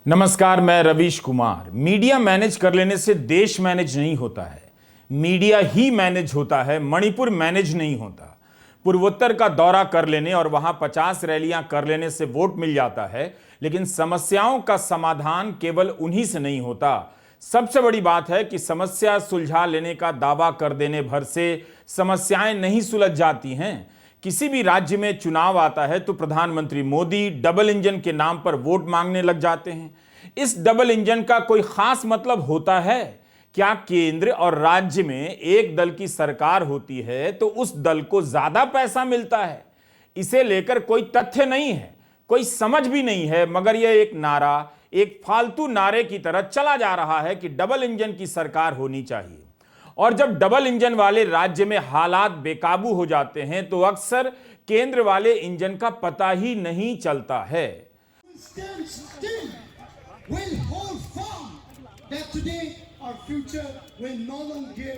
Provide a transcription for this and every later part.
नमस्कार, मैं Ravish Kumar. Media manage कर लेने से देश मैनेज नहीं होता है, मीडिया ही मैनेज होता है। मणिपुर मैनेज नहीं होता। पूर्वोत्तर का दौरा कर लेने और वहां 50 रैलियां कर लेने से वोट मिल जाता है, लेकिन समस्याओं का समाधान केवल उन्हीं से नहीं होता। सबसे बड़ी बात है कि समस्या सुलझा लेने का दावा कर देने भर से समस्याएं नहीं सुलझ जाती हैं। किसी भी राज्य में चुनाव आता है तो प्रधानमंत्री मोदी डबल इंजन के नाम पर वोट मांगने लग जाते हैं। इस डबल इंजन का कोई खास मतलब होता है क्या? केंद्र और राज्य में एक दल की सरकार होती है तो उस दल को ज्यादा पैसा मिलता है। इसे लेकर कोई तथ्य नहीं है, कोई समझ भी नहीं है, मगर यह एक नारा, एक फालतू नारे की तरह चला जा रहा है कि डबल इंजन की सरकार होनी चाहिए। और जब डबल इंजन वाले राज्य में हालात बेकाबू हो जाते हैं तो अक्सर केंद्र वाले इंजन का पता ही नहीं चलता है।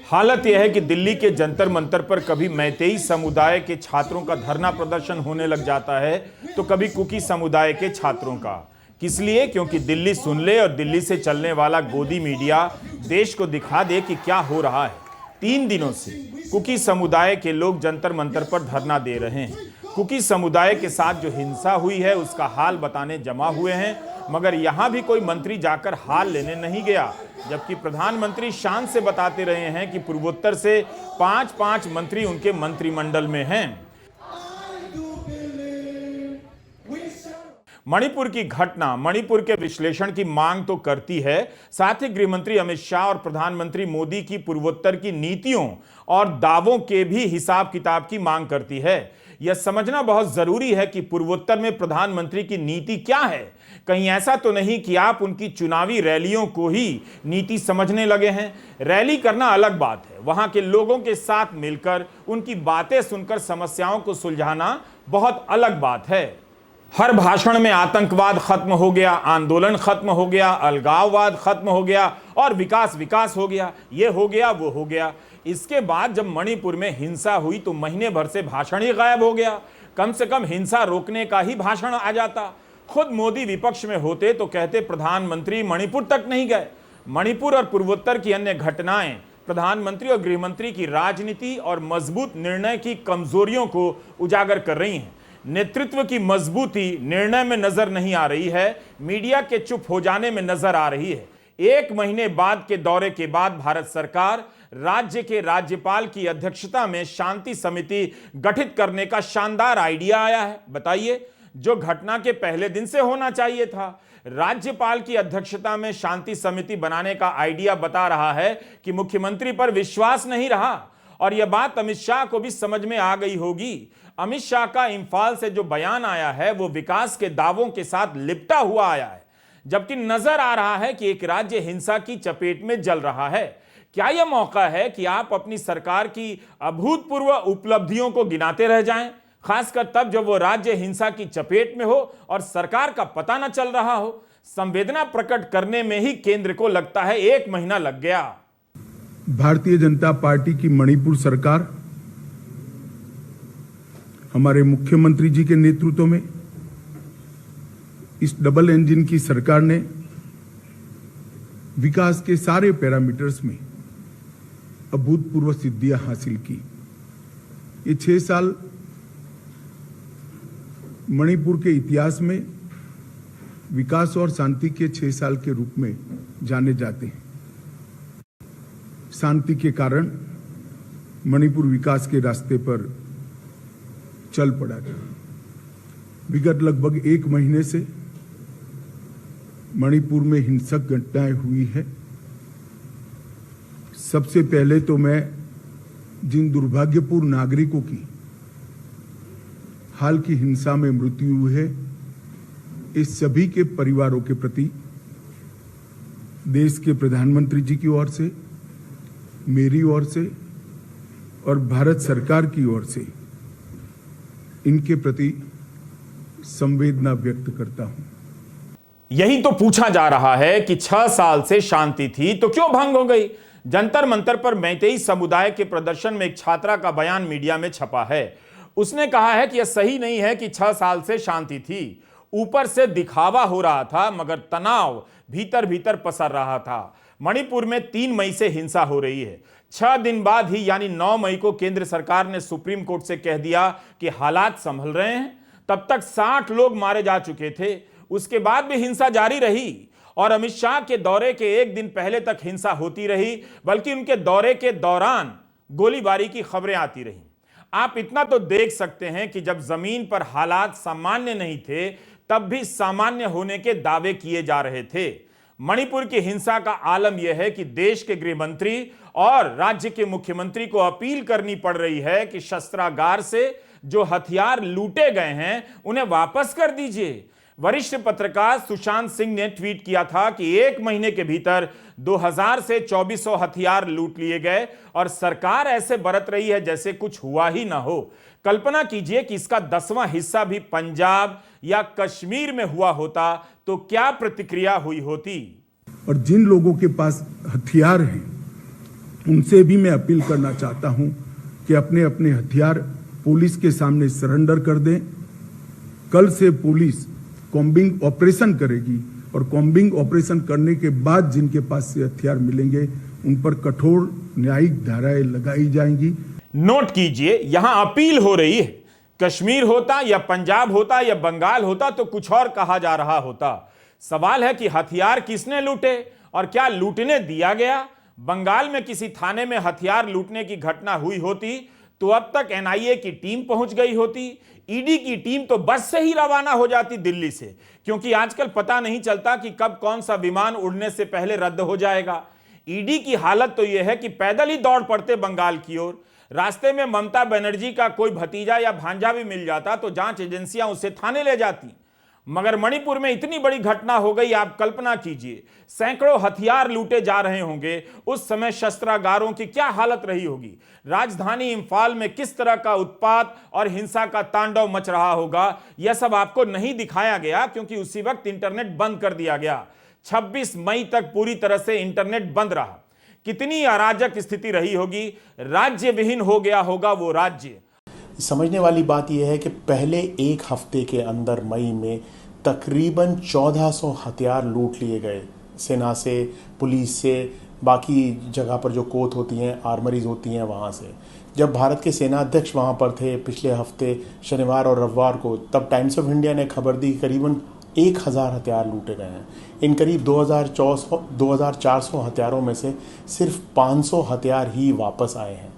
हालत यह है कि दिल्ली के जंतर मंतर पर कभी मैतेई समुदाय के छात्रों का धरना प्रदर्शन होने लग जाता है तो कभी कुकी समुदाय के छात्रों का। किस लिए? क्योंकि दिल्ली सुन ले और दिल्ली से चलने वाला गोदी मीडिया देश को दिखा दे कि क्या हो रहा है। 3 दिनों से कुकी समुदाय के लोग जंतर मंतर पर धरना दे रहे हैं। कुकी समुदाय के साथ जो हिंसा हुई है उसका हाल बताने जमा हुए हैं, मगर यहां भी कोई मंत्री जाकर हाल लेने नहीं गया, जबकि प्रधानमंत्री शान से बताते रहे हैं कि पूर्वोत्तर से 5 मंत्री उनके मंत्रिमंडल में हैं। मणिपुर की घटना मणिपुर के विश्लेषण की मांग तो करती है, साथ ही गृहमंत्री अमित शाह और प्रधानमंत्री मोदी की पूर्वोत्तर की नीतियों और दावों के भी हिसाब किताब की मांग करती है। यह समझना बहुत जरूरी है कि पूर्वोत्तर में प्रधानमंत्री की नीति क्या है। कहीं ऐसा तो नहीं कि आप उनकी चुनावी रैलियों को ही नीति समझने लगे हैं। रैली करना अलग बात है, वहां के लोगों के साथ मिलकर उनकी बातें सुनकर समस्याओं को सुलझाना बहुत अलग बात है। हर भाषण में आतंकवाद खत्म हो गया, आंदोलन खत्म हो गया, अलगाववाद खत्म हो गया और विकास विकास हो गया, ये हो गया वो हो गया। इसके बाद जब मणिपुर में हिंसा हुई तो महीने भर से भाषण ही गायब हो गया। कम से कम हिंसा रोकने का ही भाषण आ जाता। खुद मोदी विपक्ष में होते तो कहते प्रधानमंत्री मणिपुर तक नहीं गए। मणिपुर और पूर्वोत्तर की अन्य घटनाएं प्रधानमंत्री और गृहमंत्री की राजनीति और मजबूत निर्णय की कमजोरियों को उजागर कर रही हैं। नेतृत्व की मजबूती निर्णय में नजर नहीं आ रही है, मीडिया के चुप हो जाने में नजर आ रही है। 1 महीने बाद के दौरे के बाद भारत सरकार राज्य के राज्यपाल की अध्यक्षता में शांति समिति गठित करने का शानदार आइडिया आया है। बताइए, जो घटना के पहले दिन से होना चाहिए था। राज्यपाल की अध्यक्षता में शांति समिति बनाने का आइडिया बता रहा है कि मुख्यमंत्री पर विश्वास नहीं रहा। और यह बात अमित शाह को भी समझ में आ गई होगी। अमित शाह का इंफाल से जो बयान आया है वो विकास के दावों के साथ लिपटा हुआ आया है, जबकि नजर आ रहा है कि एक राज्य हिंसा की चपेट में जल रहा है। क्या यह मौका है कि आप अपनी सरकार की अभूतपूर्व उपलब्धियों को गिनाते रह जाएं, खासकर तब जब वो राज्य हिंसा की चपेट में हो और सरकार का पता न चल रहा हो? संवेदना प्रकट करने में ही केंद्र को लगता है 1 महीना लग गया। भारतीय जनता पार्टी की मणिपुर सरकार हमारे मुख्यमंत्री जी के नेतृत्व में इस डबल इंजन की सरकार ने विकास के सारे पैरामीटर्स में अभूतपूर्व सिद्धियां हासिल की। ये 6 साल मणिपुर के इतिहास में विकास और शांति के 6 साल के रूप में जाने जाते हैं। शांति के कारण मणिपुर विकास के रास्ते पर चल पड़ा था। विगत लगभग 1 महीने से मणिपुर में हिंसक घटनाएं हुई है। सबसे पहले तो मैं जिन दुर्भाग्यपूर्ण नागरिकों की हाल की हिंसा में मृत्यु हुई है, इस सभी के परिवारों के प्रति देश के प्रधानमंत्री जी की ओर से, मेरी ओर से और भारत सरकार की ओर से इनके प्रति संवेदना व्यक्त करता हूं। यही तो पूछा जा रहा है कि 6 साल से शांति थी तो क्यों भंग हो गई? जंतर मंतर पर मैतेई समुदाय के प्रदर्शन में एक छात्रा का बयान मीडिया में छपा है। उसने कहा है कि यह सही नहीं है कि 6 साल से शांति थी। ऊपर से दिखावा हो रहा था, मगर तनाव भीतर भीतर पसर रहा था। मणिपुर में 3 मई से हिंसा हो रही है। 6 दिन बाद ही यानी 9 मई को केंद्र सरकार ने सुप्रीम कोर्ट से कह दिया कि हालात संभल रहे हैं। तब तक 60 लोग मारे जा चुके थे। उसके बाद भी हिंसा जारी रही और अमित शाह के दौरे के 1 दिन पहले तक हिंसा होती रही, बल्कि उनके दौरे के दौरान गोलीबारी की खबरें आती रहीं। आप इतना तो देख सकते हैं कि जब जमीन पर हालात सामान्य नहीं थे, तब भी सामान्य होने के दावे किए जा रहे थे। मणिपुर की हिंसा का आलम यह है कि देश के गृह मंत्री और राज्य के मुख्यमंत्री को अपील करनी पड़ रही है कि शस्त्रागार से जो हथियार लूटे गए हैं उन्हें वापस कर दीजिए। वरिष्ठ पत्रकार सुशांत सिंह ने ट्वीट किया था कि 1 महीने के भीतर 2000 से 2400 हथियार लूट लिए गए और सरकार ऐसे बरत रही है जैसे कुछ हुआ ही ना हो। कल्पना कीजिए कि इसका 10वां हिस्सा भी पंजाब या कश्मीर में हुआ होता तो क्या प्रतिक्रिया हुई होती। और जिन लोगों के पास हथियार हैं उनसे भी मैं अपील करना चाहता हूं कि अपने अपने हथियार पुलिस के सामने सरेंडर कर दें। कल से पुलिस कॉम्बिंग ऑपरेशन करेगी और कॉम्बिंग ऑपरेशन करने के बाद जिनके पास से हथियार मिलेंगे उन पर कठोर न्यायिक धाराएं लगाई जाएंगी। नोट कीजिए, यहां अपील हो रही है। कश्मीर होता या पंजाब होता या बंगाल होता तो कुछ और कहा जा रहा होता। सवाल है कि हथियार किसने लूटे और क्या लूटने दिया गया। बंगाल में किसी थाने में हथियार लूटने की घटना हुई होती तो अब तक एनआईए की टीम पहुंच गई होती। ईडी की टीम तो बस से ही रवाना हो जाती दिल्ली से, क्योंकि आजकल पता नहीं चलता कि कब कौन सा विमान उड़ने से पहले रद्द हो जाएगा। ईडी की हालत तो यह है कि पैदल ही दौड़ पड़ते बंगाल की ओर। रास्ते में ममता बनर्जी का कोई भतीजा या भांजा भी मिल जाता तो जांच एजेंसियां उसे थाने ले जाती। मगर मणिपुर में इतनी बड़ी घटना हो गई, आप कल्पना कीजिए, सैकड़ों हथियार लूटे जा रहे होंगे। उस समय शस्त्रागारों की क्या हालत रही होगी। राजधानी इंफाल में किस तरह का उत्पात और हिंसा का तांडव मच रहा होगा, यह सब आपको नहीं दिखाया गया क्योंकि उसी वक्त इंटरनेट बंद कर दिया गया। 26 मई तक पूरी तरह से इंटरनेट बंद रहा। कितनी अराजक स्थिति रही होगी। राज्य विहीन हो गया होगा वो राज्य। समझने वाली बात यह है कि पहले 1 हफ्ते के अंदर मई में तकरीबन 1400 हथियार लूट लिए गए। सेना से, पुलिस से, बाकी जगह पर जो कोत होती हैं, आर्मरीज होती हैं, वहाँ से। जब भारत के सेना अध्यक्ष वहाँ पर थे पिछले हफ्ते शनिवार और रविवार को, तब टाइम्स ऑफ इंडिया ने खबर दी करीबन 1000 हथियार लूटे गए हैं। इन करीब 2400 हथियारों में से सिर्फ 500 हथियार ही वापस आए हैं।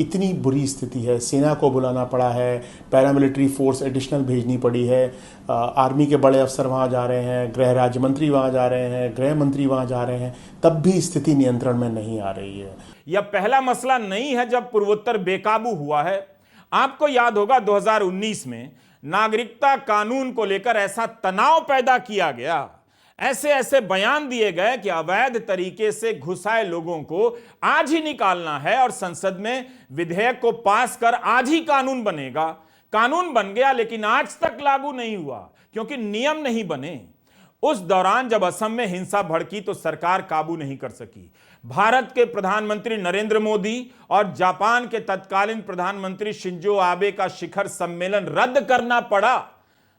इतनी बुरी स्थिति है। सेना को बुलाना पड़ा है, पैरामिलिट्री फोर्स एडिशनल भेजनी पड़ी है, आर्मी के बड़े अफसर वहाँ जा रहे हैं, गृह राज्य मंत्री वहाँ जा रहे हैं, गृह मंत्री वहाँ जा रहे हैं, तब भी स्थिति नियंत्रण में नहीं आ रही है। यह पहला मसला नहीं है जब पूर्वोत्तर बेकाबू हुआ है। आपको याद होगा 2019 में नागरिकता कानून को लेकर ऐसा तनाव पैदा किया गया, ऐसे ऐसे बयान दिए गए कि अवैध तरीके से घुसाए लोगों को आज ही निकालना है और संसद में विधेयक को पास कर आज ही कानून बनेगा। कानून बन गया लेकिन आज तक लागू नहीं हुआ क्योंकि नियम नहीं बने। उस दौरान जब असम में हिंसा भड़की तो सरकार काबू नहीं कर सकी। भारत के प्रधानमंत्री नरेंद्र मोदी और जापान के तत्कालीन प्रधानमंत्री शिंजो आबे का शिखर सम्मेलन रद्द करना पड़ा।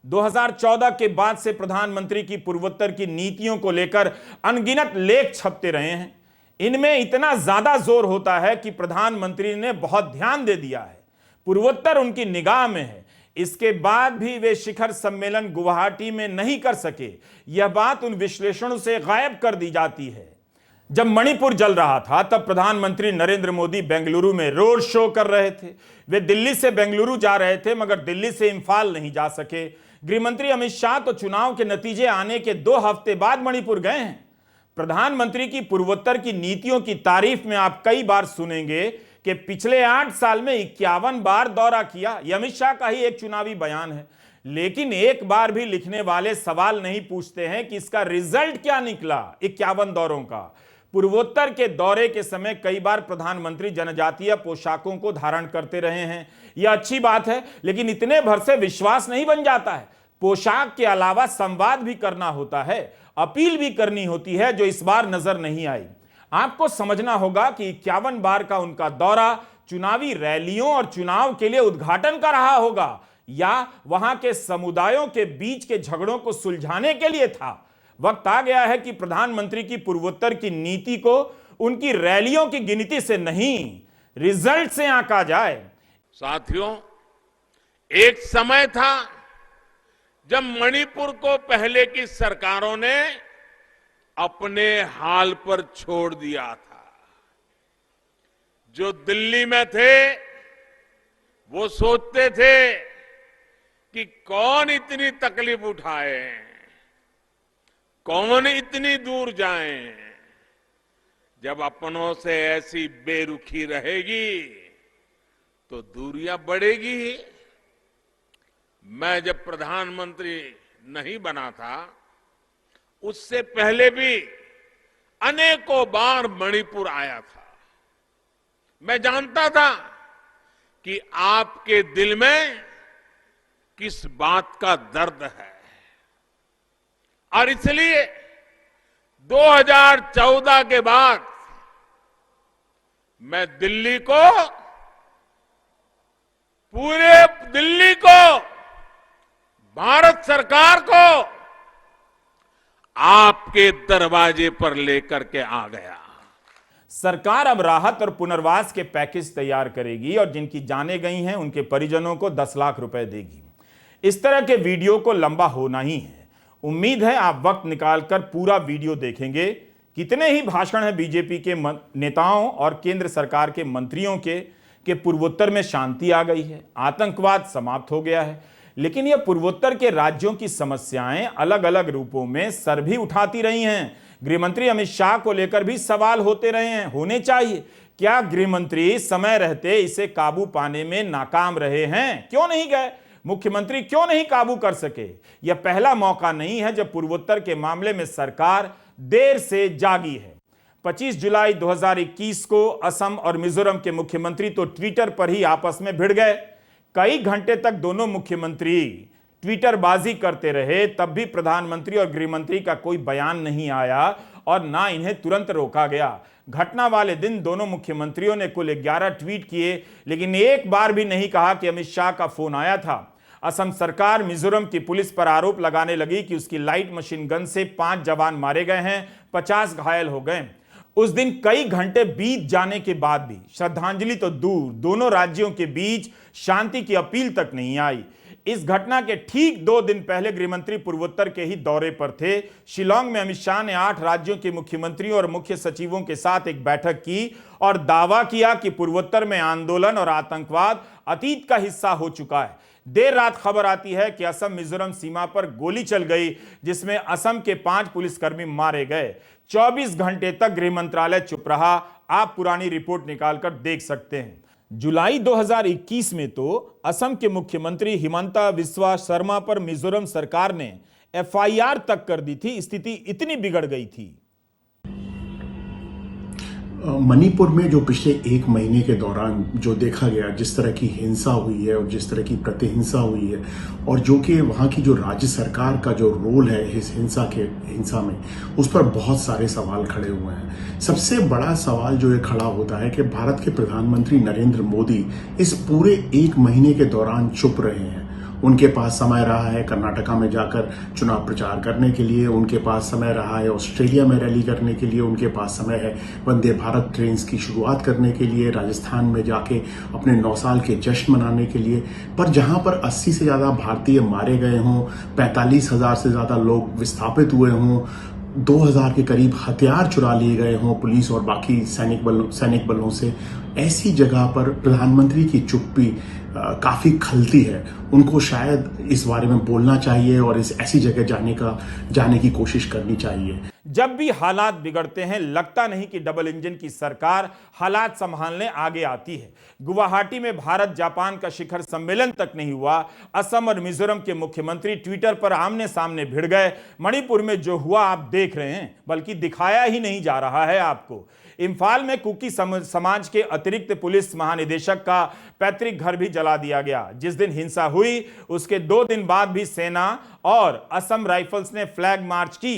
2014 के बाद से प्रधानमंत्री की पूर्वोत्तर की नीतियों को लेकर अनगिनत लेख छपते रहे हैं। इनमें इतना ज्यादा जोर होता है कि प्रधानमंत्री ने बहुत ध्यान दे दिया है, पूर्वोत्तर उनकी निगाह में है। इसके बाद भी वे शिखर सम्मेलन गुवाहाटी में नहीं कर सके। यह बात उन विश्लेषणों से गायब कर दी जाती है। जब मणिपुर जल रहा था तब प्रधानमंत्री नरेंद्र मोदी बेंगलुरु में रोड शो कर रहे थे। वे दिल्ली से बेंगलुरु जा रहे थे मगर दिल्ली से इंफाल नहीं जा सके। गृहमंत्री अमित शाह तो चुनाव के नतीजे आने के 2 हफ्ते बाद मणिपुर गए हैं। प्रधानमंत्री की पूर्वोत्तर की नीतियों की तारीफ में आप कई बार सुनेंगे कि पिछले 8 साल में 51 बार दौरा किया। यह अमित शाह का ही एक चुनावी बयान है, लेकिन एक बार भी लिखने वाले सवाल नहीं पूछते हैं कि इसका रिजल्ट क्या निकला 51 दौरों का। पूर्वोत्तर के दौरे के समय कई बार प्रधानमंत्री जनजातीय पोशाकों को धारण करते रहे हैं। यह अच्छी बात है, लेकिन इतने भर से विश्वास नहीं बन जाता है। पोशाक के अलावा संवाद भी करना होता है, अपील भी करनी होती है, जो इस बार नजर नहीं आई। आपको समझना होगा कि 51 बार का उनका दौरा चुनावी रैलियों और चुनाव के लिए उद्घाटन का रहा होगा या वहां के समुदायों के बीच के झगड़ों को सुलझाने के लिए था? वक्त आ गया है कि प्रधानमंत्री की पूर्वोत्तर की नीति को उनकी रैलियों की गिनती से नहीं, रिजल्ट से आंका जाए। साथियों, एक समय था जब मणिपुर को पहले की सरकारों ने अपने हाल पर छोड़ दिया था। जो दिल्ली में थे वो सोचते थे कि कौन इतनी तकलीफ उठाए, कौन इतनी दूर जाए। जब अपनों से ऐसी बेरुखी रहेगी तो दूरियां बढ़ेगी ही। मैं जब प्रधानमंत्री नहीं बना था, उससे पहले भी अनेकों बार मणिपुर आया था। मैं जानता था कि आपके दिल में किस बात का दर्द है, और इसलिए 2014 के बाद मैं दिल्ली को, पूरे दिल्ली को, भारत सरकार को आपके दरवाजे पर लेकर के आ गया। सरकार अब राहत और पुनर्वास के पैकेज तैयार करेगी और जिनकी जाने गई हैं उनके परिजनों को 10 लाख रुपए देगी। इस तरह के वीडियो को लंबा होना ही है। उम्मीद है आप वक्त निकालकर पूरा वीडियो देखेंगे। कितने ही भाषण हैं बीजेपी के नेताओं और केंद्र सरकार के मंत्रियों के पूर्वोत्तर में शांति आ गई है, आतंकवाद समाप्त हो गया है। लेकिन यह पूर्वोत्तर के राज्यों की समस्याएं अलग अलग रूपों में सर भी उठाती रही हैं। गृहमंत्री अमित शाह को लेकर भी सवाल होते रहे हैं, होने चाहिए। क्या गृहमंत्री समय रहते इसे काबू पाने में नाकाम रहे हैं? क्यों नहीं गए? मुख्यमंत्री क्यों नहीं काबू कर सके? यह पहला मौका नहीं है जब पूर्वोत्तर के मामले में सरकार देर से जागी है। 25 जुलाई 2021 को असम और मिजोरम के मुख्यमंत्री तो ट्विटर पर ही आपस में भिड़ गए। कई घंटे तक दोनों मुख्यमंत्री ट्विटरबाजी करते रहे, तब भी प्रधानमंत्री और गृहमंत्री का कोई बयान नहीं आया और ना इन्हें तुरंत रोका गया। घटना वाले दिन दोनों मुख्यमंत्रियों ने कुल 11 ट्वीट किए, लेकिन एक बार भी नहीं कहा कि अमित शाह का फोन आया था। असम सरकार मिजोरम की पुलिस पर आरोप लगाने लगी कि उसकी लाइट मशीन गन से 5 जवान मारे गए हैं, 50 घायल हो गए। उस दिन कई घंटे बीत जाने के बाद भी श्रद्धांजलि तो दूर, दोनों राज्यों के बीच शांति की अपील तक नहीं आई। इस घटना के ठीक 2 दिन पहले गृहमंत्री पूर्वोत्तर के ही दौरे पर थे। शिलांग में अमित शाह ने 8 राज्यों के मुख्यमंत्रियों और मुख्य सचिवों के साथ एक बैठक की और दावा किया कि पूर्वोत्तर में आंदोलन और आतंकवाद अतीत का हिस्सा हो चुका है। देर रात खबर आती है कि असम मिजोरम सीमा पर गोली चल गई, जिसमें असम के 5 पुलिसकर्मी मारे गए। 24 घंटे तक गृह मंत्रालय चुप रहा। आप पुरानी रिपोर्ट निकालकर देख सकते हैं। जुलाई 2021 में तो असम के मुख्यमंत्री हिमंता बिस्वा शर्मा पर मिजोरम सरकार ने FIR तक कर दी थी। स्थिति इतनी बिगड़ गई थी। मणिपुर में जो पिछले 1 महीने के दौरान जो देखा गया, जिस तरह की हिंसा हुई है और जिस तरह की प्रतिहिंसा हुई है, और जो कि वहाँ की जो राज्य सरकार का जो रोल है इस हिंसा में, उस पर बहुत सारे सवाल खड़े हुए हैं। सबसे बड़ा सवाल जो ये खड़ा होता है कि भारत के प्रधानमंत्री नरेंद्र मोदी इस पूरे 1 महीने के दौरान चुप रहे हैं। उनके पास समय रहा है कर्नाटका में जाकर चुनाव प्रचार करने के लिए, उनके पास समय रहा है ऑस्ट्रेलिया में रैली करने के लिए, उनके पास समय है वंदे भारत ट्रेन की शुरुआत करने के लिए, राजस्थान में जाके अपने 9 साल के जश्न मनाने के लिए। पर जहां पर 80 से ज्यादा भारतीय मारे गए हों, 45,000 से ज्यादा लोग विस्थापित हुए हों, 2000 के करीब हथियार चुरा लिए गए हों पुलिस और बाकी सैनिक बलों से, ऐसी जगह पर प्रधानमंत्री की चुप्पी काफी खलती है। उनको शायद इस बारे में बोलना चाहिए और इस ऐसी जगह जाने की कोशिश करनी चाहिए। जब भी हालात बिगड़ते हैं, लगता नहीं कि डबल इंजन की सरकार हालात संभालने आगे आती है। गुवाहाटी में भारत जापान का शिखर सम्मेलन तक नहीं हुआ। असम और मिजोरम के मुख्यमंत्री ट्विटर पर आमने सामने भिड़ गए। मणिपुर में जो हुआ आप देख रहे हैं, बल्कि दिखाया ही नहीं जा रहा है आपको। इंफाल में कुकी समाज के अतिरिक्त पुलिस महानिदेशक का पैतृक घर भी जला दिया गया। जिस दिन हिंसा हुई उसके 2 दिन बाद भी सेना और असम राइफल्स ने फ्लैग मार्च की।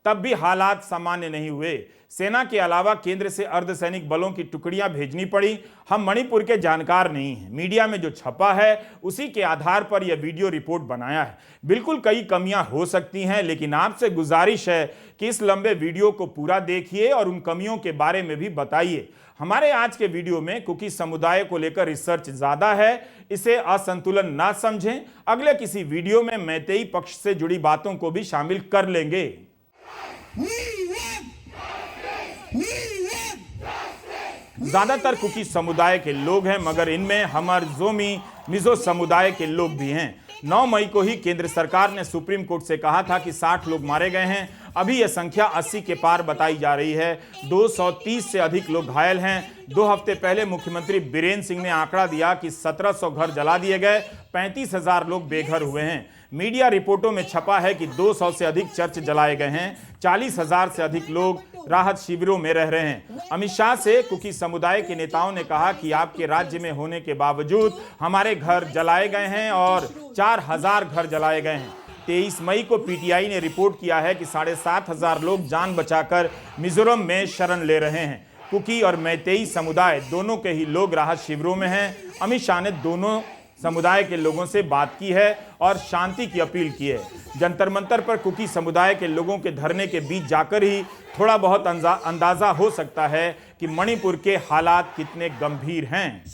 तब भी हालात सामान्य नहीं हुए। सेना के अलावा केंद्र से अर्धसैनिक बलों की टुकड़ियां भेजनी पड़ी। हम मणिपुर के जानकार नहीं हैं। मीडिया में जो छपा है उसी के आधार पर यह वीडियो रिपोर्ट बनाया है। बिल्कुल कई कमियां हो सकती हैं, लेकिन आपसे गुजारिश है कि इस लंबे वीडियो को पूरा देखिए और उन कमियों के बारे में भी बताइए। हमारे आज के वीडियो में कुकी समुदाय को लेकर रिसर्च ज्यादा है, इसे असंतुलन ना समझें। अगले किसी वीडियो में मैतेई पक्ष से जुड़ी बातों को भी शामिल कर लेंगे। ज्यादातर कुकी समुदाय के लोग हैं, मगर इनमें हमर, जोमी, मिजो समुदाय के लोग भी हैं। 9 मई को ही केंद्र सरकार ने सुप्रीम कोर्ट से कहा था कि 60 लोग मारे गए हैं। अभी यह संख्या 80 के पार बताई जा रही है। 230 से अधिक लोग घायल हैं। 2 हफ्ते पहले मुख्यमंत्री बीरेन सिंह ने आंकड़ा दिया कि 1700 घर जला दिए गए, 35,000 लोग बेघर हुए हैं। मीडिया रिपोर्टों में छपा है कि 200 से अधिक चर्च जलाए गए हैं। 40,000 से अधिक लोग राहत शिविरों में रह रहे हैं। अमित शाह से कुकी समुदाय के नेताओं ने कहा कि आपके राज्य में होने के बावजूद हमारे घर जलाए गए हैं और 4,000 घर जलाए गए हैं। 23 मई को पीटीआई ने रिपोर्ट किया है कि 7,500 लोग जान बचाकर मिजोरम में शरण ले रहे हैं। कुकी और मैतेई समुदाय दोनों के ही लोग राहत शिविरों में हैं। अमित शाह ने दोनों समुदाय के लोगों से बात की है और शांति की अपील की है। जंतर मंतर पर कुकी समुदाय के लोगों के धरने के बीच जाकर ही थोड़ा बहुत अंदाजा हो सकता है कि मणिपुर के हालात कितने गंभीर हैं।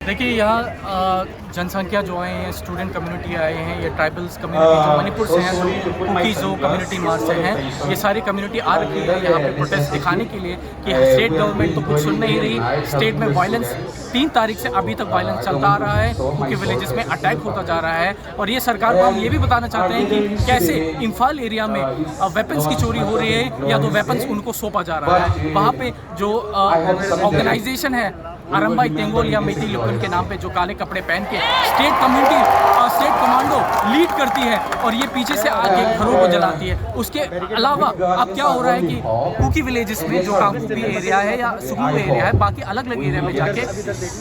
देखिए, यहाँ जनसंख्या जो आए हैं, स्टूडेंट कम्युनिटी आए हैं, ये ट्राइबल्स कम्युनिटी जो मणिपुर से हैं, जो कुकी जो कम्युनिटी मार्च से हैं, ये सारी कम्युनिटी आ रखी है यहाँ पे प्रोटेस्ट दिखाने के लिए कि स्टेट गवर्नमेंट तो कुछ सुन नहीं रही। स्टेट में वायलेंस 3 तारीख से अभी तक वायलेंस चलता आ रहा है। कुकी विलेजेस में अटैक होता जा रहा है और ये सरकार को हम ये भी बताना चाहते हैं कि कैसे इम्फाल एरिया में वेपन्स की चोरी हो रही है या तो वेपन्स उनको सौंपा जा रहा है। वहाँ पे जो ऑर्गेनाइजेशन है आरंबाई तेंगोल या मेती लुकुन के नाम पे, जो काले कपड़े पहन के स्टेट कमांडो लीड करती है और ये पीछे से आके घरों को जलाती है। उसके अलावा अब क्या हो रहा है कि कुकी विलेजेस में जो कांगुपी एरिया है या सुगमू एरिया है, बाकी अलग अलग एरिया में जाके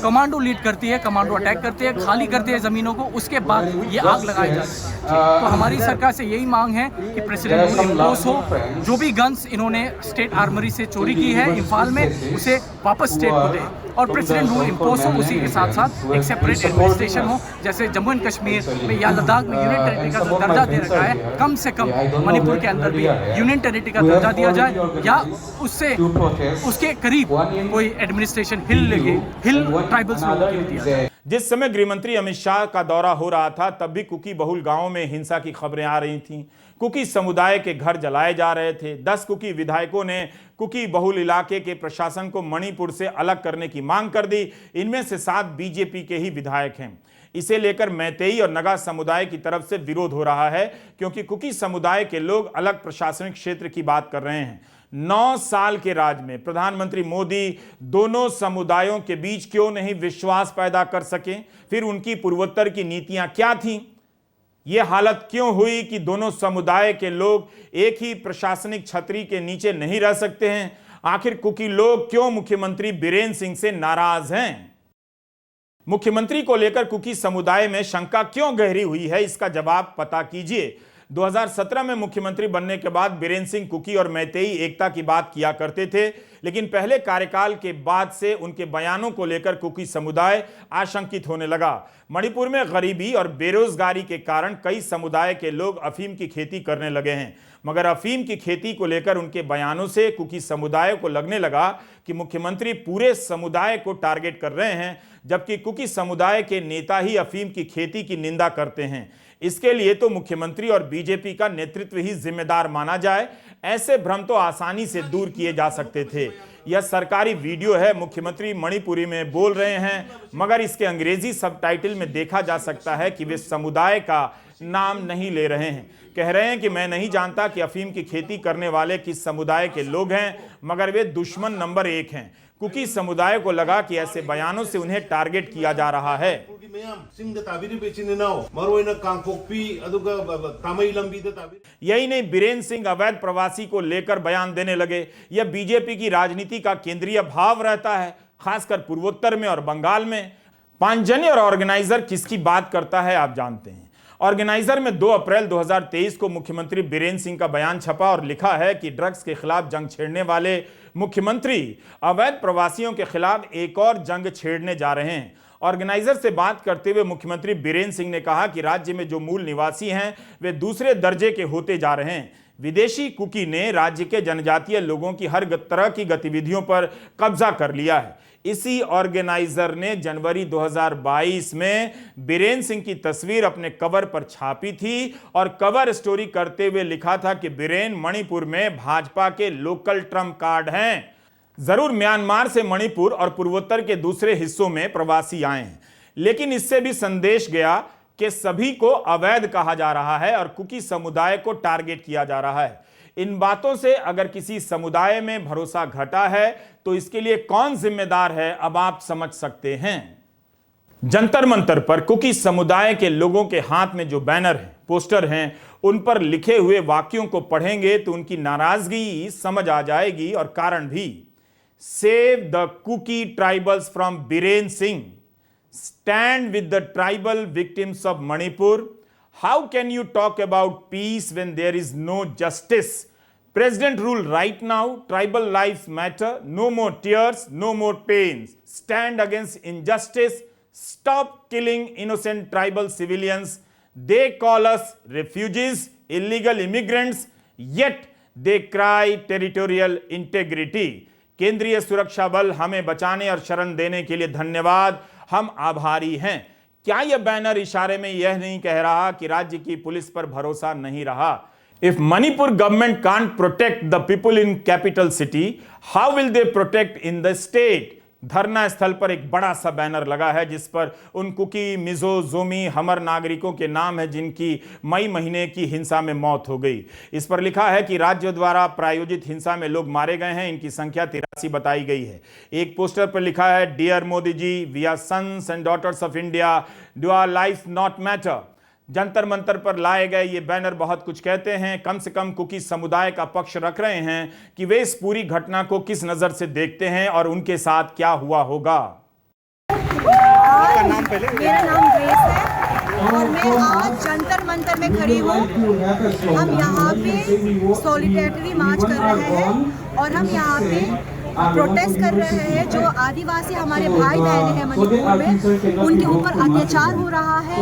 कमांडो लीड करती है, कमांडो अटैक करते हैं, खाली करते हैं ज़मीनों को, उसके बाद ये आग लगाई जाती है। तो हमारी सरकार से यही मांग है कि प्रेसिडेंट रूल इम्पोज हो। जो भी गन्स इन्होंने स्टेट आर्मरी से चोरी की है इम्फाल में, उसे वापस स्टेट को दें और प्रेसिडेंट रूल इम्पोज हो। उसी के साथ साथ एक सेपरेट एडमिनिस्ट्रेशन हो, जैसे जम्मू एंड कश्मीर में या लद्दाख में यूनियन टेरिटरी का जो दर्जा दे रखा है, कम से कम मणिपुर के अंदर भी यूनियन टेरिटरी का दर्जा दिया जाए या उसके करीब कोई एडमिनिस्ट्रेशन हिल ट्राइबल्स लोगों के लिए दिया जाए। जिस समय गृहमंत्री अमित शाह का दौरा हो रहा था, तब भी कुकी बहुल गांवों में हिंसा की खबरें आ रही थीं। कुकी समुदाय के घर जलाए जा रहे थे। 10 कुकी विधायकों ने कुकी बहुल इलाके के प्रशासन को मणिपुर से अलग करने की मांग कर दी। इनमें से 7 बीजेपी के ही विधायक हैं। इसे लेकर मैतेई और नगा समुदाय की तरफ से विरोध हो रहा है, क्योंकि कुकी समुदाय के लोग अलग प्रशासनिक क्षेत्र की बात कर रहे हैं। 9 साल के राज में प्रधानमंत्री मोदी दोनों समुदायों के बीच क्यों नहीं विश्वास पैदा कर सके? फिर उनकी पूर्वोत्तर की नीतियां क्या थीं? यह हालत क्यों हुई कि दोनों समुदाय के लोग एक ही प्रशासनिक छतरी के नीचे नहीं रह सकते हैं? आखिर कुकी लोग क्यों मुख्यमंत्री बीरेन सिंह से नाराज हैं? मुख्यमंत्री को लेकर कुकी समुदाय में शंका क्यों गहरी हुई है, इसका जवाब पता कीजिए। 2017 में मुख्यमंत्री बनने के बाद बीरेन सिंह कुकी और मैतेई एकता की बात किया करते थे, लेकिन पहले कार्यकाल के बाद से उनके बयानों को लेकर कुकी समुदाय आशंकित होने लगा। मणिपुर में गरीबी और बेरोजगारी के कारण कई समुदाय के लोग अफीम की खेती करने लगे हैं, मगर अफीम की खेती को लेकर उनके बयानों से कुकी समुदाय को लगने लगा कि मुख्यमंत्री पूरे समुदाय को टारगेट कर रहे हैं, जबकि कुकी समुदाय के नेता ही अफीम की खेती की निंदा करते हैं। इसके लिए तो मुख्यमंत्री और बीजेपी का नेतृत्व ही जिम्मेदार माना जाए। ऐसे भ्रम तो आसानी से दूर किए जा सकते थे। यह सरकारी वीडियो है, मुख्यमंत्री मणिपुरी में बोल रहे हैं, मगर इसके अंग्रेजी सबटाइटल में देखा जा सकता है कि वे समुदाय का नाम नहीं ले रहे हैं। कह रहे हैं कि मैं नहीं जानता कि अफीम की खेती करने वाले किस समुदाय के लोग हैं, मगर वे दुश्मन नंबर 1 हैं। कुकी समुदाय को लगा कि ऐसे बयानों से उन्हें टारगेट किया जा रहा है। यही नहीं, बीरेन सिंह अवैध प्रवासी को लेकर बयान देने लगे। यह बीजेपी की राजनीति का केंद्रीय भाव रहता है। खासकर पूर्वोत्तर में और बंगाल में। पांचजन्य और ऑर्गेनाइजर किसकी बात करता है आप जानते हैं। ऑर्गेनाइजर में 2 अप्रैल 2023 को मुख्यमंत्री बीरेंद्र सिंह का बयान छपा और लिखा है कि ड्रग्स के खिलाफ जंग छेड़ने वाले मुख्यमंत्री अवैध प्रवासियों के खिलाफ एक और जंग छेड़ने जा रहे हैं। ऑर्गेनाइजर से बात करते हुए मुख्यमंत्री बीरेंद्र सिंह ने कहा कि राज्य में जो मूल निवासी हैं वे दूसरे दर्जे के होते जा रहे हैं। विदेशी कुकी ने राज्य के जनजातीय लोगों की हर तरह की गतिविधियों पर कब्जा कर लिया है। इसी ऑर्गेनाइजर ने जनवरी 2022 में बीरेंद्र सिंह की तस्वीर अपने कवर पर छापी थी और कवर स्टोरी करते हुए लिखा था कि बीरेंद्र मणिपुर में भाजपा के लोकल ट्रम्प कार्ड हैं। जरूर म्यांमार से मणिपुर और पूर्वोत्तर के दूसरे हिस्सों में प्रवासी आए हैं, लेकिन इससे भी संदेश गया कि सभी को अवैध कहा जा रहा है और कुकी समुदाय को टारगेट किया जा रहा है। इन बातों से अगर किसी समुदाय में भरोसा घटा है तो इसके लिए कौन जिम्मेदार है, अब आप समझ सकते हैं। जंतर मंतर पर कुकी समुदाय के लोगों के हाथ में जो बैनर हैं, पोस्टर हैं, उन पर लिखे हुए वाक्यों को पढ़ेंगे तो उनकी नाराजगी समझ आ जाएगी और कारण भी। Save the Kuki tribals from Birendra Singh, stand with the tribal victims of Manipur. How can you talk about peace when there is no justice? President rule right now. Tribal lives matter. No more tears, no more pains. Stand against injustice. Stop killing innocent tribal civilians. They call us refugees, illegal immigrants, yet they cry territorial integrity. केंद्रीय सुरक्षा बल हमें बचाने और शरण देने के लिए धन्यवाद, हम आभारी हैं। क्या यह बैनर इशारे में यह नहीं कह रहा कि राज्य की पुलिस पर भरोसा नहीं रहा? If Manipur government can't protect the people in capital city, how will they protect in the state? धरना स्थल पर एक बड़ा सा बैनर लगा है जिस पर उन कुकी, मिजो, जोमी, हमर नागरिकों के नाम है जिनकी मई महीने की हिंसा में मौत हो गई। इस पर लिखा है कि राज्य द्वारा प्रायोजित हिंसा में लोग मारे गए हैं, इनकी संख्या 83 बताई गई है। एक पोस्टर पर लिखा है, dear Modi ji, we are sons and daughters of India, do our life not matter. Jantar Mantar पर लाए गए ये बैनर बहुत कुछ कहते हैं। कम से कम कुकी समुदाय का पक्ष रख रहे हैं कि वे इस पूरी घटना को किस नजर से देखते हैं और उनके साथ क्या हुआ होगा। मेरा नाम ग्रेस है और मैं आज जंतर मंतर में खड़ी हूँ। हम यहाँ पे सॉलिडेरिटी मार्च कर रहे हैं और हम यहाँ पे प्रोटेस्ट कर रहे हैं। जो आदिवासी हमारे भाई बहन हैं मणिपुर में, उनके ऊपर अत्याचार हो रहा है,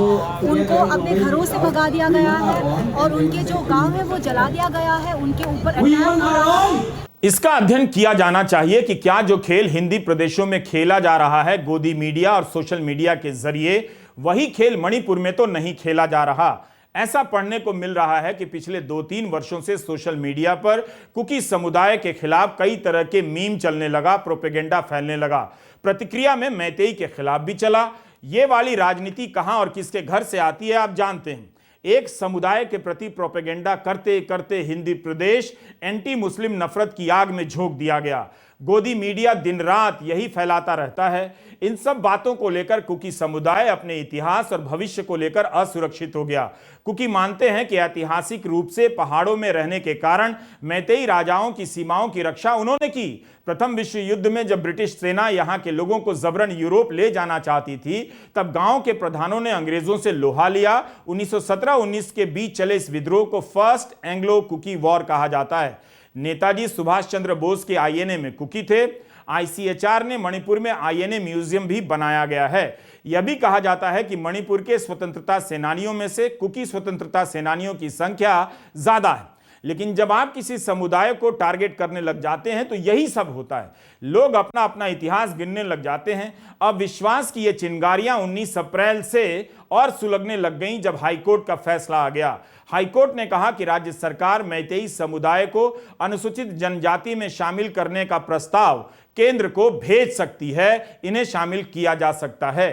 उनको अपने घरों से भगा दिया गया है और उनके जो गांव है वो जला दिया गया है, उनके ऊपर अटैक हो रहा है। इसका अध्ययन किया जाना चाहिए कि क्या जो खेल हिंदी प्रदेशों में खेला जा रहा है गोदी मीडिया और सोशल मीडिया के जरिए, वही खेल मणिपुर में तो नहीं खेला जा रहा। ऐसा पढ़ने को मिल रहा है कि पिछले 2-3 वर्षों से सोशल मीडिया पर कुकी समुदाय के खिलाफ कई तरह के मीम चलने लगा, प्रोपेगेंडा फैलने लगा। प्रतिक्रिया में मैतेई के खिलाफ भी चला। ये वाली राजनीति कहां और किसके घर से आती है आप जानते हैं। एक समुदाय के प्रति प्रोपेगेंडा करते करते हिंदी प्रदेश एंटी मुस्लिम नफरत की आग में झोंक दिया गया। गोदी मीडिया दिन रात यही फैलाता रहता है। इन सब बातों को लेकर कुकी समुदाय अपने इतिहास और भविष्य को लेकर असुरक्षित हो गया। कुकी मानते हैं कि ऐतिहासिक रूप से पहाड़ों में रहने के कारण मैतेई राजाओं की सीमाओं की रक्षा उन्होंने की। प्रथम विश्व युद्ध में जब ब्रिटिश सेना यहां के लोगों को जबरन यूरोप ले जाना चाहती थी, तब गांव के प्रधानों ने अंग्रेजों से लोहा लिया। 1917-19 के बीच चले इस विद्रोह को फर्स्ट एंग्लो कुकी वॉर कहा जाता है। नेताजी सुभाष चंद्र बोस के आईएनए में कुकी थे। आईसीएचआर ने मणिपुर में आईएनए म्यूजियम भी बनाया गया है। यह भी कहा जाता है कि मणिपुर के स्वतंत्रता सेनानियों में से कुकी स्वतंत्रता सेनानियों की संख्या ज्यादा है। लेकिन जब आप किसी समुदाय को टारगेट करने लग जाते हैं तो यही सब होता है। लोग अपना अपना इतिहास गिनने लग जाते हैं। अब विश्वास की ये चिंगारियां 19 अप्रैल से और सुलगने लग गईं जब हाईकोर्ट का फैसला आ गया। हाईकोर्ट ने कहा कि राज्य सरकार मैतेई समुदाय को अनुसूचित जनजाति में शामिल करने का प्रस्ताव केंद्र को भेज सकती है, इन्हें शामिल किया जा सकता है।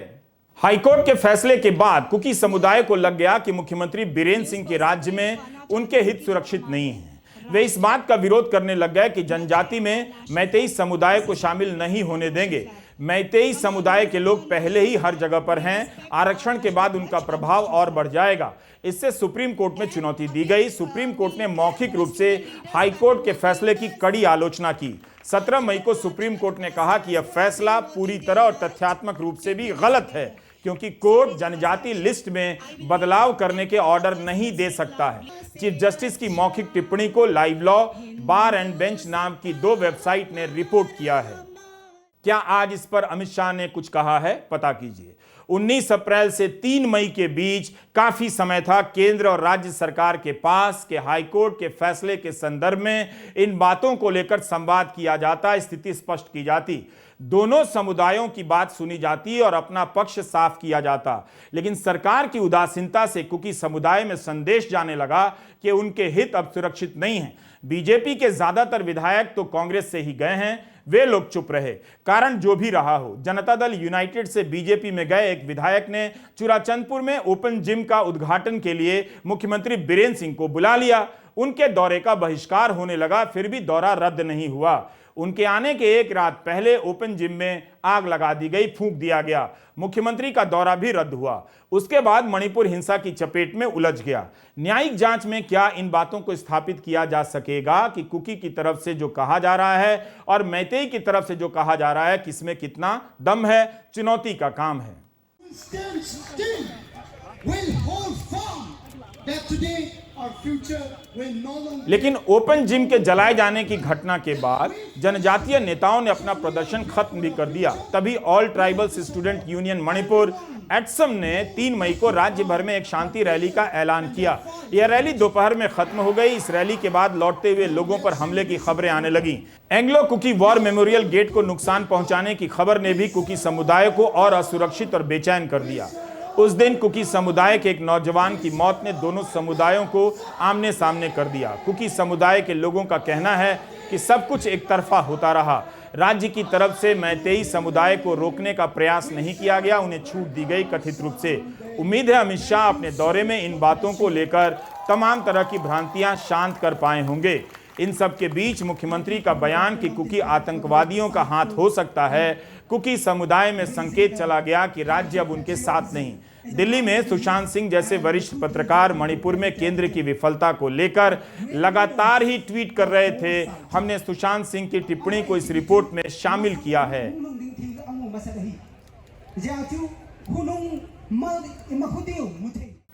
हाईकोर्ट के फैसले के बाद कुकी समुदाय को लग गया कि मुख्यमंत्री बीरेंद्र सिंह के राज्य में उनके हित सुरक्षित नहीं हैं। वे इस बात का विरोध करने लग गए कि जनजाति में मैतेई समुदाय को शामिल नहीं होने देंगे। मैतेई समुदाय के लोग पहले ही हर जगह पर हैं, आरक्षण के बाद उनका प्रभाव और बढ़ जाएगा। इससे सुप्रीम कोर्ट में चुनौती दी गई। सुप्रीम कोर्ट ने मौखिक रूप से हाईकोर्ट के फैसले की कड़ी आलोचना की। 17 मई को सुप्रीम कोर्ट ने कहा कि यह फैसला पूरी तरह और तथ्यात्मक रूप से भी गलत है, क्योंकि कोर्ट जनजाति लिस्ट में बदलाव करने के ऑर्डर नहीं दे सकता है। चीफ जस्टिस की मौखिक टिप्पणी को live law, bar and bench नाम की 2 वेबसाइट ने रिपोर्ट किया है। क्या आज इस पर अमित शाह ने कुछ कहा है? पता कीजिए। 19 अप्रैल से 3 मई के बीच काफी समय था केंद्र और राज्य सरकार के पास कि हाईकोर्ट के फैसले के संदर्भ में इन बातों को लेकर संवाद किया जाता, स्थिति स्पष्ट की जाती, दोनों समुदायों की बात सुनी जाती और अपना पक्ष साफ किया जाता। लेकिन सरकार की उदासीनता से कुकी समुदाय में संदेश जाने लगा कि उनके हित अब सुरक्षित नहीं हैं। बीजेपी के ज्यादातर विधायक तो कांग्रेस से ही गए हैं, वे लोग चुप रहे। कारण जो भी रहा हो, जनता दल यूनाइटेड से बीजेपी में गए एक विधायक ने चुराचंदपुर में ओपन जिम का उद्घाटन के लिए मुख्यमंत्री बीरेंद्र सिंह को बुला लिया। उनके दौरे का बहिष्कार होने लगा, फिर भी दौरा रद्द नहीं हुआ। उनके आने के एक रात पहले ओपन जिम में आग लगा दी गई, फूंक दिया गया। मुख्यमंत्री का दौरा भी रद्द हुआ। उसके बाद मणिपुर हिंसा की चपेट में उलझ गया। न्यायिक जांच में क्या इन बातों को स्थापित किया जा सकेगा कि कुकी की तरफ से जो कहा जा रहा है और मैतेई की तरफ से जो कहा जा रहा है, किसमें कितना दम है? चुनौती का काम है। लेकिन ओपन जिम के जलाए जाने की घटना के बाद जनजातीय नेताओं ने अपना प्रदर्शन खत्म भी कर दिया। तभी all tribals student union Manipur ATSUM ने 3 मई को राज्य भर में एक शांति रैली का ऐलान किया। यह रैली दोपहर में खत्म हो गई। इस रैली के बाद लौटते हुए लोगों पर हमले की खबरें आने लगी। Anglo Kuki war memorial gate को नुकसान पहुंचाने की खबर ने भी कुकी समुदाय को और असुरक्षित और बेचैन कर दिया। उस दिन कुकी समुदाय के एक नौजवान की मौत ने दोनों समुदायों को आमने सामने कर दिया। कुकी समुदाय के लोगों का कहना है कि सब कुछ एक तरफा होता रहा। राज्य की तरफ से मैतेई समुदाय को रोकने का प्रयास नहीं किया गया, उन्हें छूट दी गई कथित रूप से। उम्मीद है अमित शाह अपने दौरे में इन बातों को लेकर तमाम तरह की भ्रांतियां शांत कर पाए होंगे। इन सब के बीच मुख्यमंत्री का बयान कि कुकी आतंकवादियों का हाथ हो सकता है, कुकी समुदाय में संकेत चला गया कि राज्य अब उनके साथ नहीं। दिल्ली में सुशांत सिंह जैसे वरिष्ठ पत्रकार मणिपुर में केंद्र की विफलता को लेकर लगातार ही ट्वीट कर रहे थे। हमने सुशांत सिंह की टिप्पणी को इस रिपोर्ट में शामिल किया है।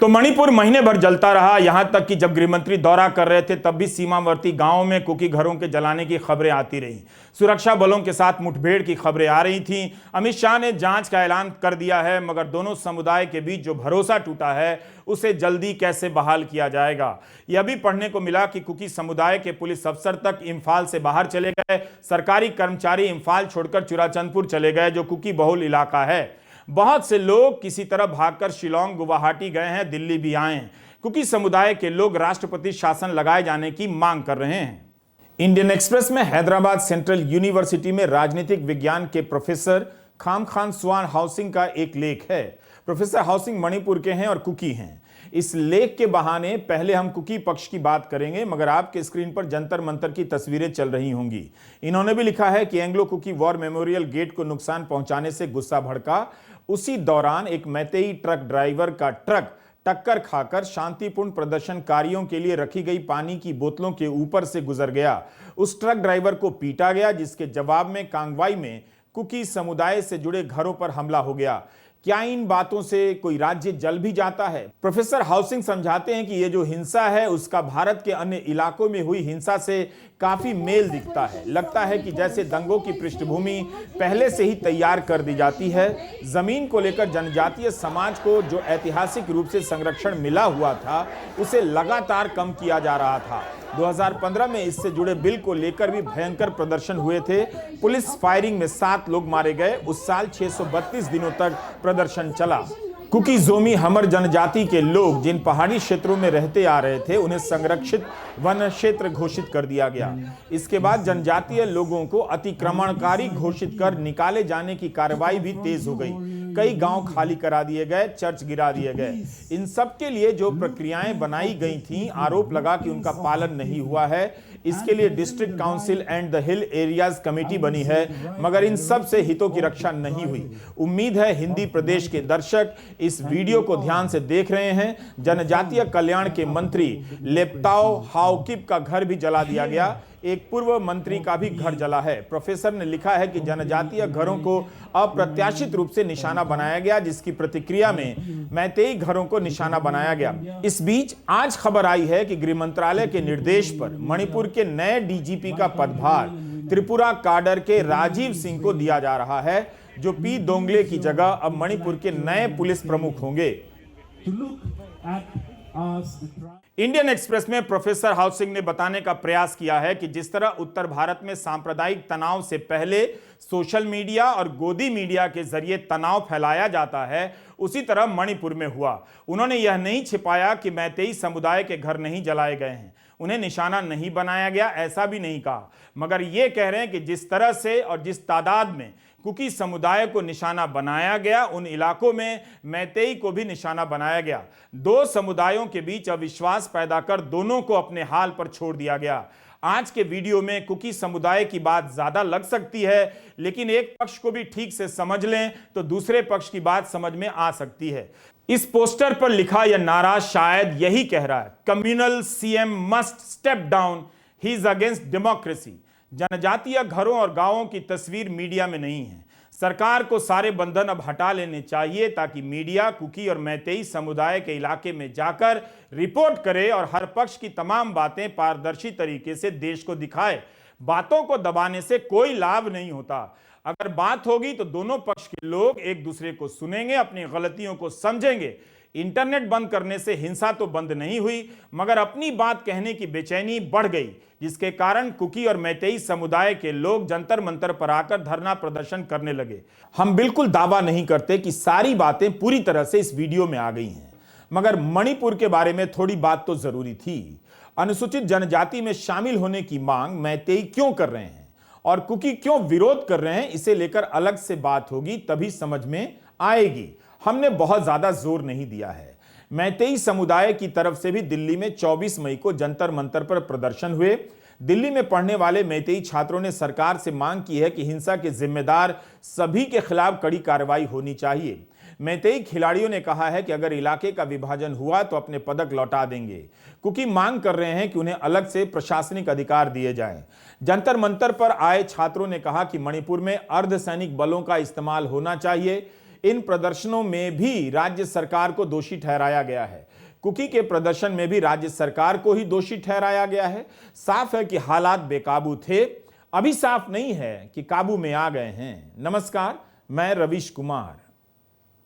तो मणिपुर महीने भर जलता रहा, यहां तक कि जब गृहमंत्री दौरा कर रहे थे तब भी सीमावर्ती गांवों में कुकी घरों के जलाने की खबरें आती रहीं। सुरक्षा बलों के साथ मुठभेड़ की खबरें आ रही थीं। अमित शाह ने जांच का ऐलान कर दिया है, मगर दोनों समुदाय के बीच जो भरोसा टूटा है उसे जल्दी कैसे बहाल किया जाएगा? यह भी पढ़ने को मिला कि कुकी समुदाय के पुलिस अफसर तक इम्फाल से बाहर चले गए। सरकारी कर्मचारी इम्फाल छोड़कर चुराचंदपुर चले गए, जो कुकी बहुल इलाका है। बहुत से लोग किसी तरह भागकर शिलोंग, गुवाहाटी गए हैं, दिल्ली भी आए हैं। कुकी समुदाय के लोग राष्ट्रपति शासन लगाए जाने की मांग कर रहे हैं। इंडियन एक्सप्रेस में हैदराबाद सेंट्रल यूनिवर्सिटी में राजनीतिक विज्ञान के प्रोफेसर खामखान स्वान हाउसिंग का एक लेख है। प्रोफेसर हाउसिंग मणिपुर के हैं और कुकी हैं। इस लेख के बहाने पहले हम कुकी पक्ष की बात करेंगे, मगर आपके स्क्रीन पर जंतर मंतर की तस्वीरें चल रही होंगी। इन्होंने भी लिखा है कि Anglo Kuki war memorial gate को नुकसान पहुंचाने से गुस्सा भड़का। उसी दौरान एक मैतेई ट्रक ड्राइवर का ट्रक टक्कर खाकर शांतिपूर्ण प्रदर्शनकारियों के लिए रखी गई पानी की बोतलों के ऊपर से गुजर गया। उस ट्रक ड्राइवर को पीटा गया, जिसके जवाब में कांगवाई में कुकी समुदाय से जुड़े घरों पर हमला हो गया। क्या इन बातों से कोई राज्य जल भी जाता है? प्रोफेसर हाउसिंग समझाते हैं कि ये जो हिंसा है उसका भारत के अन्य इलाकों में हुई हिंसा से काफी मेल दिखता है। लगता है कि जैसे दंगों की पृष्ठभूमि पहले से ही तैयार कर दी जाती है। जमीन को लेकर जनजातीय समाज को जो ऐतिहासिक रूप से संरक्षण मिला हुआ था, उसे लगातार कम किया जा रहा था। 2015 में इससे जुड़े बिल को लेकर भी भयंकर प्रदर्शन हुए थे। पुलिस फायरिंग में 7 लोग मारे गए। उस साल 632 दिनों तक प्रदर्शन चला। कुकी जोमी हमर जनजाति के लोग जिन पहाड़ी क्षेत्रों में रहते आ रहे थे, उन्हें संरक्षित वन क्षेत्र घोषित कर दिया गया। इसके बाद जनजातीय लोगों को अतिक्रमणकारी घोषित कर निकाले जाने की कार्रवाई भी तेज हो गई। कई गांव खाली करा दिए गए, चर्च गिरा दिए गए। इन सब के लिए जो प्रक्रियाएं बनाई गई थीं, आरोप लगा कि उनका पालन नहीं हुआ है। इसके लिए district council and the hill areas committee बनी है, मगर इन सब से हितों की रक्षा नहीं हुई। उम्मीद है हिंदी प्रदेश के दर्शक इस वीडियो को ध्यान से देख रहे हैं। जनजातीय कल्याण के मंत्री लेप्ताओ हाओकिप का घर भी जला दिया गया। एक पूर्व मंत्री का भी घर जला है। प्रोफेसर ने लिखा है कि जनजातीय घरों को अप्रत्याशित रूप से निशाना बनाया गया, जिसकी प्रतिक्रिया में मैतेई घरों को निशाना बनाया गया। इस बीच आज खबर आई है कि गृह मंत्रालय के निर्देश पर मणिपुर के नए डीजीपी का पदभार त्रिपुरा काडर के राजीव सिंह को दिया जा रहा है, जो पी दोंगले की जगह अब मणिपुर के नए पुलिस प्रमुख होंगे। इंडियन एक्सप्रेस में प्रोफेसर हाउसिंग ने बताने का प्रयास किया है कि जिस तरह उत्तर भारत में सांप्रदायिक तनाव से पहले सोशल मीडिया और गोदी मीडिया के जरिए तनाव फैलाया जाता है, उसी तरह मणिपुर में हुआ। उन्होंने यह नहीं छिपाया कि मैतेई समुदाय के घर नहीं जलाए गए हैं, उन्हें निशाना नहीं बनाया गया, ऐसा भी नहीं कहा, मगर यह कह रहे हैं कि जिस तरह से और जिस तादाद में कुकी समुदाय को निशाना बनाया गया, उन इलाकों में मैतेई को भी निशाना बनाया गया। दो समुदायों के बीच अविश्वास पैदा कर दोनों को अपने हाल पर छोड़ दिया गया। आज के वीडियो में कुकी समुदाय की बात ज्यादा लग सकती है, लेकिन एक पक्ष को भी ठीक से समझ लें तो दूसरे पक्ष की बात समझ में आ सकती है। इस पोस्टर पर लिखा यह नारा शायद यही कह रहा है, communal CM must step down, he is against democracy. जनजातीय घरों और गांवों की तस्वीर मीडिया में नहीं है। सरकार को सारे बंधन अब हटा लेने चाहिए ताकि मीडिया कुकी और मैतेई समुदाय के इलाके में जाकर रिपोर्ट करे और हर पक्ष की तमाम बातें पारदर्शी तरीके से देश को दिखाए। बातों को दबाने से कोई लाभ नहीं होता। अगर बात होगी तो दोनों पक्ष के लोग एक दूसरे को सुनेंगे, अपनी गलतियों को समझेंगे। इंटरनेट बंद करने से हिंसा तो बंद नहीं हुई, मगर अपनी बात कहने की बेचैनी बढ़ गई, जिसके कारण कुकी और मैतेई समुदाय के लोग जंतर मंतर पर आकर धरना प्रदर्शन करने लगे। हम बिल्कुल दावा नहीं करते कि सारी बातें पूरी तरह से इस वीडियो में आ गई हैं, मगर मणिपुर के बारे में थोड़ी बात तो जरूरी थी। अनुसूचित जनजाति में शामिल होने की मांग मैतेई क्यों कर रहे हैं और कुकी क्यों विरोध कर रहे हैं, इसे लेकर अलग से बात होगी, तभी समझ में आएगी। हमने बहुत ज्यादा जोर नहीं दिया है। मैतेई समुदाय की तरफ से भी दिल्ली में 24 मई को जंतर मंतर पर प्रदर्शन हुए। दिल्ली में पढ़ने वाले मैतेई छात्रों ने सरकार से मांग की है कि हिंसा के जिम्मेदार सभी के खिलाफ कड़ी कार्रवाई होनी चाहिए। मैतेई खिलाड़ियों ने कहा है कि अगर इलाके का विभाजन हुआ तो अपने पदक लौटा देंगे। कुकी मांग कर रहे हैं कि उन्हें अलग से प्रशासनिक अधिकार दिए जाएं। जंतर मंतर पर आए छात्रों ने कहा कि मणिपुर में अर्धसैनिक बलों का इस्तेमाल होना चाहिए। इन प्रदर्शनों में भी राज्य सरकार को दोषी ठहराया गया है। कुकी के प्रदर्शन में भी राज्य सरकार को ही दोषी ठहराया गया है। साफ है कि हालात बेकाबू थे, अभी साफ नहीं है कि काबू में आ गए हैं। नमस्कार, मैं रवीश कुमार।